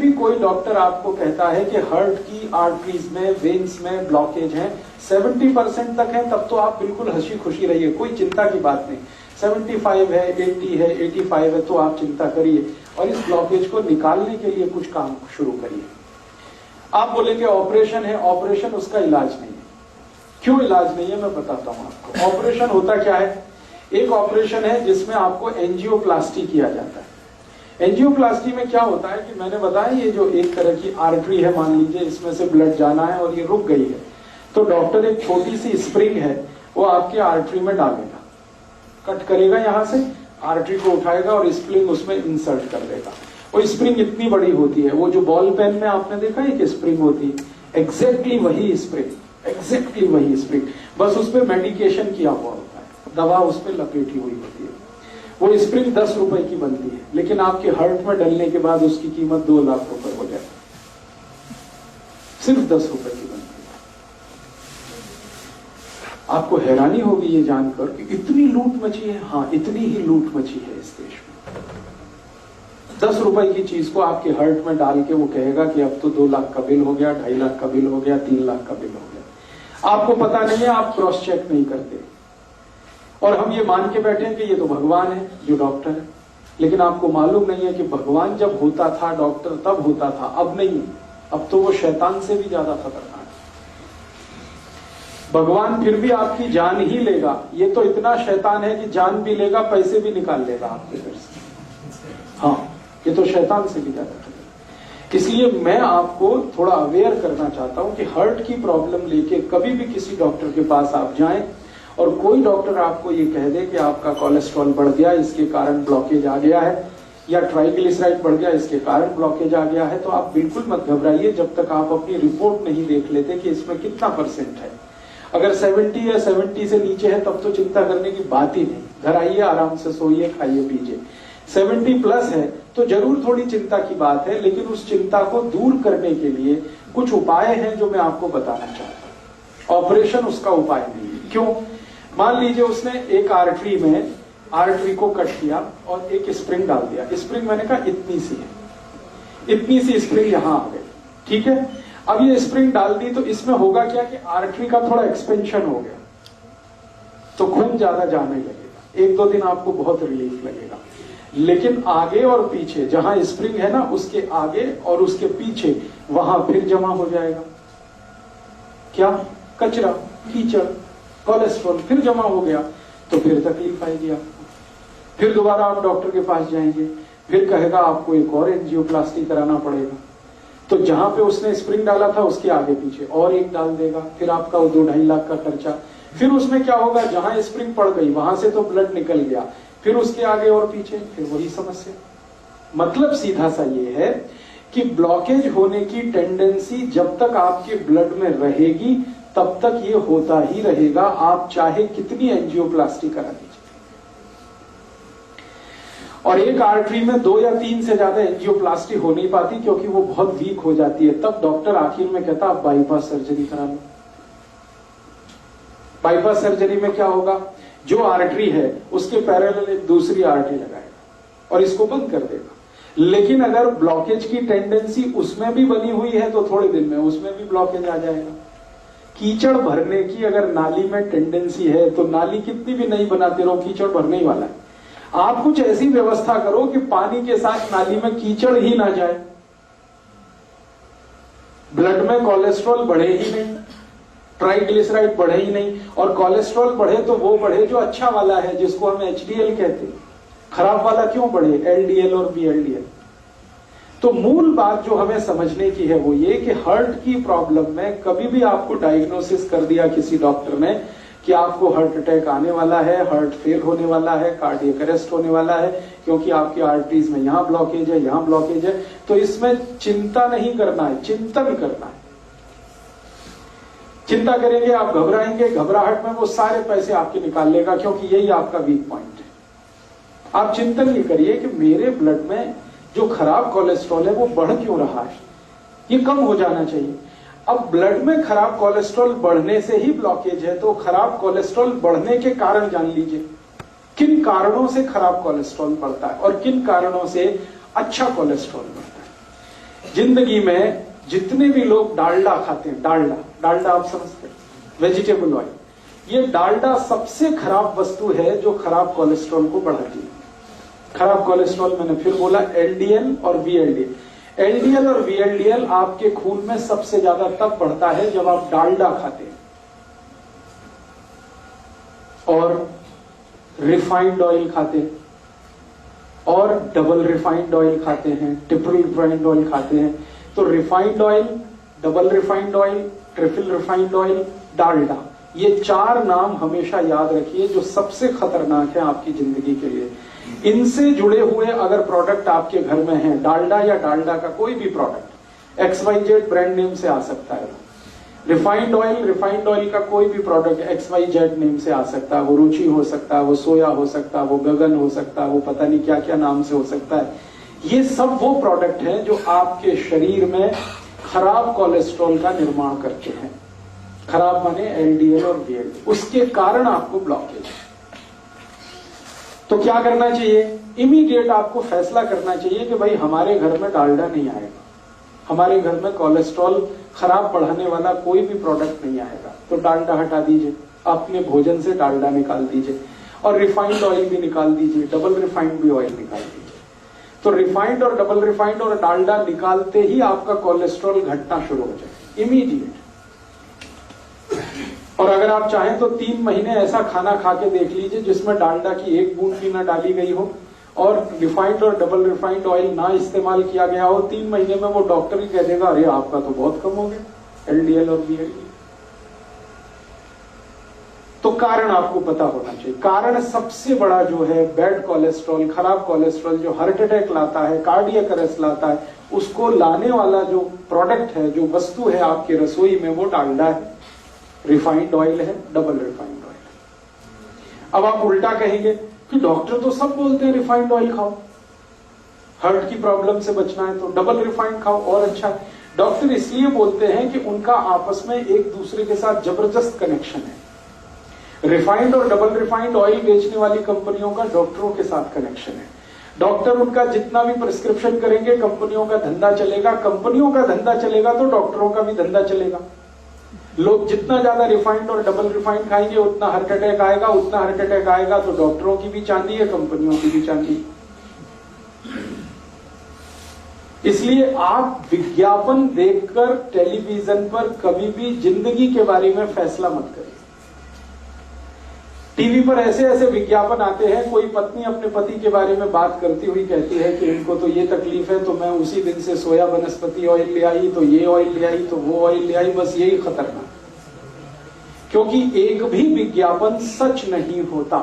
भी कोई डॉक्टर आपको कहता है कि हार्ट की आर्टरीज में, वेन्स में ब्लॉकेज है, 70% तक है, तब तो आप बिल्कुल हंसी खुशी रहिए, कोई चिंता की बात नहीं। 75 है, 80 है, 85 है, तो आप चिंता करिए और इस ब्लॉकेज को निकालने के लिए कुछ काम शुरू करिए। आप बोलेंगे ऑपरेशन है, ऑपरेशन उसका इलाज नहीं है। क्यों इलाज नहीं है मैं बताता हूं आपको। ऑपरेशन होता क्या है? एक ऑपरेशन है जिसमें आपको एंजियोप्लास्टी किया जाता है। एंजियोप्लास्टी में क्या होता है कि मैंने बताया ये जो एक तरह की आर्टरी है, मान लीजिए इसमें से ब्लड जाना है और ये रुक गई है, तो डॉक्टर एक छोटी सी स्प्रिंग है वो आपके आर्टरी में डालेगा, कट करेगा, यहां से आर्टरी को उठाएगा और स्प्रिंग उसमें इंसर्ट कर देगा। वो स्प्रिंग इतनी बड़ी होती है, वो जो बॉल पेन में आपने देखा है कि स्प्रिंग होती है, एग्जैक्टली वही स्प्रिंग, एग्जैक्टली वही स्प्रिंग, बस उस पर मेडिकेशन किया हुआ होता है, दवा उस पर लपेटी हुई होती है। वो स्प्रिंग 10 रुपए की बनती है, लेकिन आपके हार्ट में डलने के बाद उसकी कीमत 2 लाख रुपए हो जाए, सिर्फ 10 रुपए की बनती है। आपको हैरानी होगी ये जानकर कि इतनी लूट मची है। हाँ, इतनी ही लूट मची है इस देश में। 10 रुपए की चीज को आपके हार्ट में डाल के वो कहेगा कि अब तो 2 लाख का बिल हो गया, 2.5 लाख का बिल हो गया, 3 लाख का बिल हो गया। आपको पता नहीं है, आप क्रॉस चेक नहीं करते और हम ये मान के बैठे हैं कि ये तो भगवान है जो डॉक्टर है, लेकिन आपको मालूम नहीं है कि भगवान जब होता था डॉक्टर तब होता था, अब नहीं। अब तो वो शैतान से भी ज्यादा खतरनाक है। भगवान फिर भी आपकी जान ही लेगा, ये तो इतना शैतान है कि जान भी लेगा, पैसे भी निकाल लेगा आपके घर से। हाँ, ये तो शैतान से भी ज्यादा खतरनाक। इसलिए मैं आपको थोड़ा अवेयर करना चाहता हूं कि हार्ट की प्रॉब्लम लेके कभी भी किसी डॉक्टर के पास आप जाएं और कोई डॉक्टर आपको ये कह दे कि आपका कोलेस्ट्रॉल बढ़ गया, इसके कारण ब्लॉकेज आ गया है, या ट्राइग्लिसराइड बढ़ गया, इसके कारण ब्लॉकेज आ गया है, तो आप बिल्कुल मत घबराइए जब तक आप अपनी रिपोर्ट नहीं देख लेते कि इसमें कितना % है। अगर 70 या 70 से नीचे है तब तो चिंता करने की बात ही नहीं। घर आइए, आराम से सोइए, खाइए पीजिए। 70+ है तो जरूर थोड़ी चिंता की बात है, लेकिन उस चिंता को दूर करने के लिए कुछ उपाय हैं जो मैं आपको बताना चाहता हूं। ऑपरेशन उसका उपाय नहीं है। क्यों? मान लीजिए उसने एक आर्टरी को कट किया और एक स्प्रिंग डाल दिया। स्प्रिंग मैंने कहा इतनी सी है, इतनी सी स्प्रिंग यहां आ गई, ठीक है। अब ये स्प्रिंग डाल दी तो इसमें होगा क्या कि आर्टरी का थोड़ा एक्सपेंशन हो गया, तो खून ज्यादा जाने लगेगा। 1-2 दिन आपको बहुत रिलीफ लगेगा, लेकिन आगे और पीछे जहां स्प्रिंग है ना, उसके आगे और उसके पीछे वहां फिर जमा हो जाएगा क्या? कचरा, कीचड़, कोलेस्ट्रॉल फिर जमा हो गया, तो फिर तकलीफ आएगी आपको। फिर दोबारा आप डॉक्टर के पास जाएंगे, फिर कहेगा आपको एक और एंजियोप्लास्टी कराना पड़ेगा। तो जहां पे उसने स्प्रिंग डाला था उसके आगे पीछे और एक डाल देगा, फिर आपका 2-2.5 लाख का खर्चा। फिर उसमें क्या होगा, जहां स्प्रिंग पड़ गई वहां से तो ब्लड निकल गया, फिर उसके आगे और पीछे फिर वही समस्या। मतलब सीधा सा ये है कि ब्लॉकेज होने की टेंडेंसी जब तक आपके ब्लड में रहेगी तब तक ये होता ही रहेगा, आप चाहे कितनी एंजियोप्लास्टी करा दीजिए। और एक आर्टरी में 2 या 3 से ज्यादा एंजियोप्लास्टी हो नहीं पाती क्योंकि वो बहुत वीक हो जाती है। तब डॉक्टर आखिर में कहता आप बाईपास सर्जरी करा लो। बाईपास सर्जरी में क्या होगा, जो आर्टरी है उसके पैरेलल एक दूसरी आर्टरी लगाएगा और इसको बंद कर देगा। लेकिन अगर ब्लॉकेज की टेंडेंसी उसमें भी बनी हुई है तो थोड़े दिन में उसमें भी ब्लॉकेज आ जाएगा। कीचड़ भरने की अगर नाली में टेंडेंसी है तो नाली कितनी भी नहीं बनाते रहो, कीचड़ भरने ही वाला है। आप कुछ ऐसी व्यवस्था करो कि पानी के साथ नाली में कीचड़ ही ना जाए, ब्लड में कोलेस्ट्रॉल बढ़े ही नहीं, ट्राइग्लिसराइड बढ़े ही नहीं। और कोलेस्ट्रॉल बढ़े तो वो बढ़े जो अच्छा वाला है, जिसको हम HDL कहते हैं। खराब वाला क्यों बढ़े, LDL और VLDL। तो मूल बात जो हमें समझने की है वो ये कि हार्ट की प्रॉब्लम में कभी भी आपको डायग्नोसिस कर दिया किसी डॉक्टर ने कि आपको हार्ट अटैक आने वाला है, हार्ट फेल होने वाला है, कार्डियक अरेस्ट होने वाला है क्योंकि आपकी आर्टरीज में यहां ब्लॉकेज है, यहां ब्लॉकेज है, तो इसमें चिंता नहीं करना है, चिंतन करना है। चिंता करेंगे आप, घबराएंगे, घबराहट में वो सारे पैसे आपके निकाल लेगा क्योंकि यही आपका वीक पॉइंट है। आप चिंतन ये करिए कि मेरे ब्लड में जो खराब कोलेस्ट्रॉल है वो बढ़ क्यों रहा है, ये कम हो जाना चाहिए। अब ब्लड में खराब कोलेस्ट्रॉल बढ़ने से ही ब्लॉकेज है, तो खराब कोलेस्ट्रॉल बढ़ने के कारण जान लीजिए। किन कारणों से खराब कोलेस्ट्रॉल बढ़ता है और किन कारणों से अच्छा कोलेस्ट्रॉल बढ़ता जिंदगी में जितने भी लोग डालडा खाते हैं, डालडा आप समझते हैं, वेजिटेबल ऑयल, ये डालडा सबसे खराब वस्तु है जो खराब कोलेस्ट्रॉल को बढ़ाती है। खराब कोलेस्ट्रॉल मैंने फिर बोला, एलडीएल और वीएलडीएल। एलडीएल और वीएलडीएल आपके खून में सबसे ज्यादा तब बढ़ता है जब आप डालडा खाते हैं और रिफाइंड ऑयल खाते हैं और डबल रिफाइंड ऑयल खाते हैं, ट्रिपल रिफाइंड ऑयल खाते हैं। तो refined oil, double refined oil, triple refined oil, Dalda, ये 4 नाम हमेशा याद रखिए जो सबसे खतरनाक है आपकी जिंदगी के लिए। इनसे जुड़े हुए अगर प्रोडक्ट आपके घर में हैं, डालडा या डालडा का कोई भी प्रोडक्ट, XYZ ब्रांड नेम से आ सकता है। रिफाइंड ऑयल का कोई भी प्रोडक्ट XYZ नेम से आ सकता है, वो रुचि हो सकता है, वो सोया हो सकता है, वो गगन हो सकता है, वो पता नहीं क्या क्या नाम से हो सकता है। ये सब वो प्रोडक्ट हैं जो आपके शरीर में खराब कोलेस्ट्रॉल का निर्माण करते हैं। खराब माने LDL और VLDL, उसके कारण आपको ब्लॉकेज है। तो क्या करना चाहिए? इमीडिएट आपको फैसला करना चाहिए कि भाई हमारे घर में डालडा नहीं आएगा, हमारे घर में कोलेस्ट्रॉल खराब बढ़ाने वाला कोई भी प्रोडक्ट नहीं आएगा। तो डालडा हटा दीजिए, अपने भोजन से डालडा निकाल दीजिए और रिफाइंड ऑयल भी निकाल दीजिए, डबल रिफाइंड भी ऑयल निकाल दीजिए। तो रिफाइंड और डबल रिफाइंड और डालडा निकालते ही आपका कोलेस्ट्रॉल घटना शुरू हो जाए, इमीडिएट। और अगर आप चाहें तो 3 महीने ऐसा खाना खा के देख लीजिए जिसमें डालडा की 1 बूंद भी ना डाली गई हो और रिफाइंड और डबल रिफाइंड ऑयल ना इस्तेमाल किया गया हो। 3 महीने में वो डॉक्टर ही कह देगा अरे आपका तो बहुत कम हो गया LDL और VLDL। तो कारण आपको पता होना चाहिए। कारण सबसे बड़ा जो है बैड कोलेस्ट्रॉल, खराब कोलेस्ट्रॉल जो हार्ट अटैक लाता है, कार्डियक अरेस्ट लाता है, उसको लाने वाला जो प्रोडक्ट है, जो वस्तु है आपकी रसोई में, वो डालडा है, रिफाइंड ऑयल है, डबल रिफाइंड ऑयल है। अब आप उल्टा कहेंगे कि डॉक्टर तो सब बोलते हैं रिफाइंड ऑयल खाओ, हार्ट की प्रॉब्लम से बचना है तो डबल रिफाइंड खाओ और अच्छा है। डॉक्टर इसलिए बोलते हैं कि उनका आपस में एक दूसरे के साथ जबरदस्त कनेक्शन है। रिफाइंड और डबल रिफाइंड ऑयल बेचने वाली कंपनियों का डॉक्टरों के साथ कनेक्शन है। डॉक्टर उनका जितना भी प्रिस्क्रिप्शन करेंगे, कंपनियों का धंधा चलेगा, कंपनियों का धंधा चलेगा तो डॉक्टरों का भी धंधा चलेगा। लोग जितना ज्यादा रिफाइंड और डबल रिफाइंड खाएंगे उतना हार्ट अटैक आएगा, उतना हार्ट अटैक आएगा तो डॉक्टरों की भी चांदी है, कंपनियों की भी चांदी। इसलिए आप विज्ञापन देखकर टेलीविजन पर कभी भी जिंदगी के बारे में फैसला मत करिए। टीवी पर ऐसे ऐसे विज्ञापन आते हैं, कोई पत्नी अपने पति के बारे में बात करती हुई कहती है कि इनको तो ये तकलीफ है तो मैं उसी दिन से सोया वनस्पति ऑयल ले आई, तो ये ऑयल ले आई, तो वो ऑयल ले आई। बस यही खतरनाक, क्योंकि एक भी विज्ञापन सच नहीं होता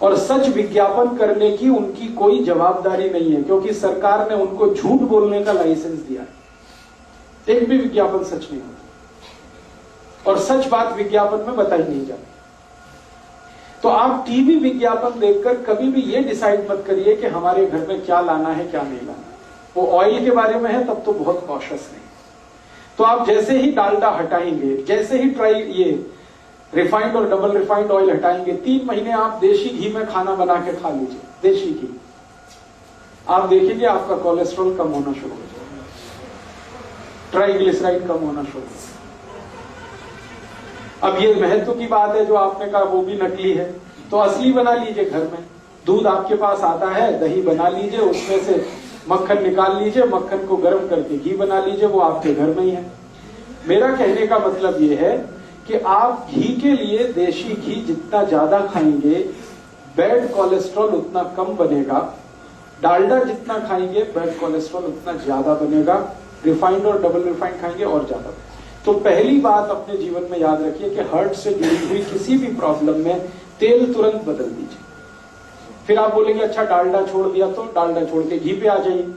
और सच विज्ञापन करने की उनकी कोई जवाबदारी नहीं है, क्योंकि सरकार ने उनको झूठ बोलने का लाइसेंस दिया है। एक भी विज्ञापन सच नहीं होता और सच बात विज्ञापन में बताई नहीं जाती। तो आप टीवी विज्ञापन देखकर कभी भी ये डिसाइड मत करिए कि हमारे घर में क्या लाना है क्या नहीं लाना। वो ऑयल के बारे में है तब तो बहुत कॉशियस नहीं। तो आप जैसे ही डालडा हटाएंगे, जैसे ही ये रिफाइंड और डबल रिफाइंड ऑयल हटाएंगे, 3 महीने आप देशी घी में खाना बना के खा लीजिए, देशी घी। आप देखेंगे आपका कोलेस्ट्रॉल कम होना शुरू हो जाएगा, ट्राइग्लिसराइड कम होना शुरू हो जाएगा। अब ये महत्व की बात है जो आपने कहा वो भी नकली है, तो असली बना लीजिए घर में। दूध आपके पास आता है, दही बना लीजिए, उसमें से मक्खन निकाल लीजिए, मक्खन को गर्म करके घी बना लीजिए, वो आपके घर में ही है। मेरा कहने का मतलब ये है कि आप घी के लिए देशी घी जितना ज्यादा खाएंगे बैड कोलेस्ट्रॉल उतना कम बनेगा, डालडा जितना खाएंगे बैड कोलेस्ट्रॉल उतना ज्यादा बनेगा, रिफाइंड और डबल रिफाइंड खाएंगे और ज्यादा। तो पहली बात अपने जीवन में याद रखिए कि हार्ट से जुड़ी हुई किसी भी प्रॉब्लम में तेल तुरंत बदल दीजिए। फिर आप बोलेंगे अच्छा डालडा छोड़ दिया, तो डालडा छोड़ के घी पे आ जाइए।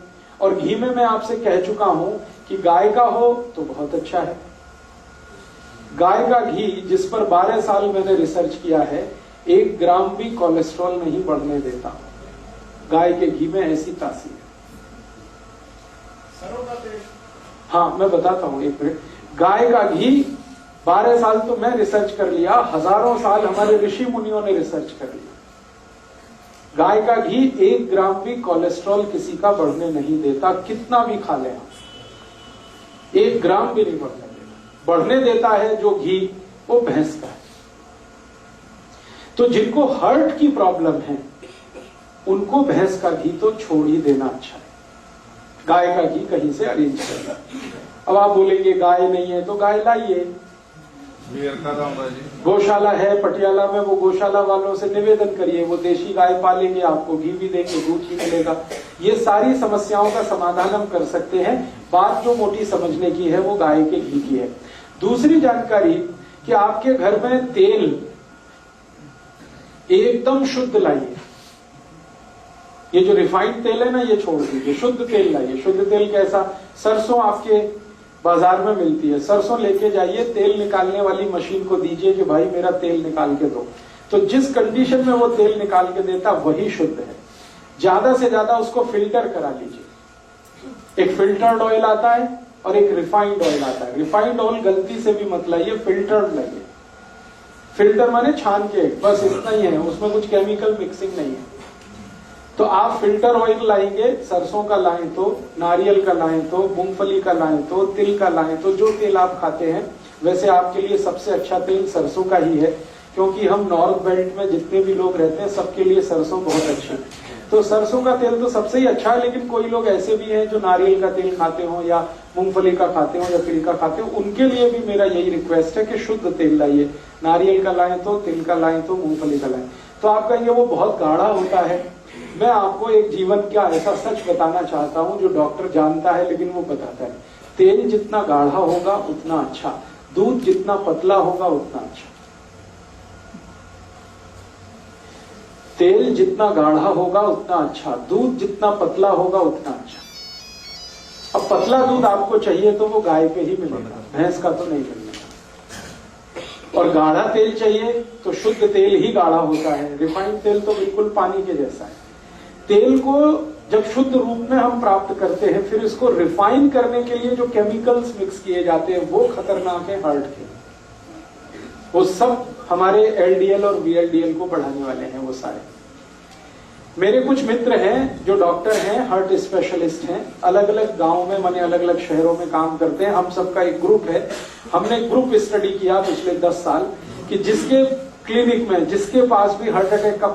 और घी में मैं आपसे कह चुका हूं कि गाय का हो तो बहुत अच्छा है। गाय का घी जिस पर 12 साल मैंने रिसर्च किया है, 1 ग्राम भी कोलेस्ट्रॉल नहीं बढ़ने देता। गाय के घी में ऐसी तासीर है। हाँ मैं बताता हूं, एक मिनट। गाय का घी 12 साल तो मैं रिसर्च कर लिया, हजारों साल हमारे ऋषि मुनियों ने रिसर्च कर लिया। गाय का घी 1 ग्राम भी कोलेस्ट्रॉल किसी का बढ़ने नहीं देता, कितना भी खा लें आप, 1 ग्राम भी नहीं बढ़ने देता। बढ़ने देता है जो घी वो भैंस का है। तो जिनको हार्ट की प्रॉब्लम है उनको भैंस का घी तो छोड़ ही देना अच्छा है, गाय का घी कहीं से अरेंज करना। अब आप बोलेंगे गाय नहीं है तो गाय लाइए, गौशाला है पटियाला में, वो गौशाला वालों से निवेदन करिए, वो देशी गाय पालेंगे, आपको घी भी देंगे, दूध भी मिलेगा। ये सारी समस्याओं का समाधान हम कर सकते हैं। बात जो मोटी समझने की है वो गाय के घी की है। दूसरी जानकारी कि आपके घर में तेल एकदम शुद्ध लाइए। ये जो रिफाइंड तेल है ना ये छोड़ दीजिए, शुद्ध तेल लाइए। शुद्ध तेल कैसा? सरसों आपके बाजार में मिलती है, सरसों लेके जाइए, तेल निकालने वाली मशीन को दीजिए कि भाई मेरा तेल निकाल के दो, तो जिस कंडीशन में वो तेल निकाल के देता वही शुद्ध है। ज्यादा से ज्यादा उसको फिल्टर करा लीजिए। एक फिल्टर्ड ऑयल आता है और एक रिफाइंड ऑयल आता है। रिफाइंड ऑयल गलती से भी मत लाइए, फिल्टर्ड लाइए। फिल्टर माने छान के, बस इतना ही है, उसमें कुछ केमिकल मिक्सिंग नहीं है। तो आप फिल्टर ऑयल लाएंगे, सरसों का लाएं तो, नारियल का लाएं तो, मूंगफली का लाएं तो, तिल का लाएं तो, जो तेल आप खाते हैं। वैसे आपके लिए सबसे अच्छा तेल सरसों का ही है, क्योंकि हम नॉर्थ बेल्ट में जितने भी लोग रहते हैं सबके लिए सरसों बहुत अच्छी है। तो सरसों का तेल तो सबसे ही अच्छा है, लेकिन कोई लोग ऐसे भी हैं जो नारियल का तेल खाते हो या मूंगफली का खाते हो या तिल का खाते हो, उनके लिए भी मेरा यही रिक्वेस्ट है कि शुद्ध तेल लाइए। नारियल का लाएं तो, तिल का लाएं तो, मूंगफली का लाएं तो। आप कहेंगे वो बहुत गाढ़ा होता है। मैं आपको एक जीवन का ऐसा सच बताना चाहता हूं जो डॉक्टर जानता है लेकिन वो बताता है। तेल जितना गाढ़ा होगा उतना अच्छा, दूध जितना पतला होगा उतना अच्छा। तेल जितना गाढ़ा होगा उतना अच्छा, दूध जितना पतला होगा उतना अच्छा। अब पतला दूध आपको चाहिए तो वो गाय पे ही मिलेगा, भैंस का तो नहीं मिलेगा। और गाढ़ा तेल चाहिए तो शुद्ध तेल ही गाढ़ा होता है, रिफाइंड तेल तो बिल्कुल पानी के जैसा है। तेल को जब शुद्ध रूप में हम प्राप्त करते हैं, फिर इसको रिफाइन करने के लिए जो केमिकल्स मिक्स किए जाते हैं वो खतरनाक है हार्ट के। वो सब हमारे एलडीएल और वीएलडीएल को बढ़ाने वाले हैं वो सारे। मेरे कुछ मित्र हैं जो डॉक्टर हैं, हार्ट स्पेशलिस्ट हैं, अलग अलग गांव में माने अलग अलग शहरों में काम करते हैं। हम सबका एक ग्रुप है। हमने ग्रुप स्टडी किया पिछले 10 साल कि जिसके क्लिनिक में जिसके पास भी हार्ट अटैक का